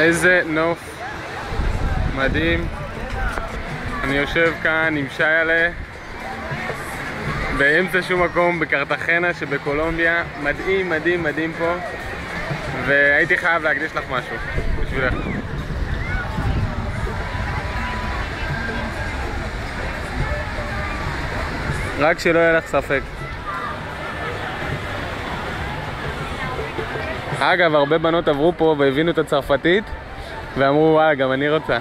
איזה נוף מדהים. אני יושב כאן עם שיילה באמצע שום מקום בקרטחנה שבקולומביה. מדהים מדהים מדהים פה, והייתי חייב להקדיש לך משהו בשבילך. רק שלא יהיה לך ספק. אגב, הרבה בנות עברו פה והבינו את הצרפתית ואמרו וואי, גם אני רוצה.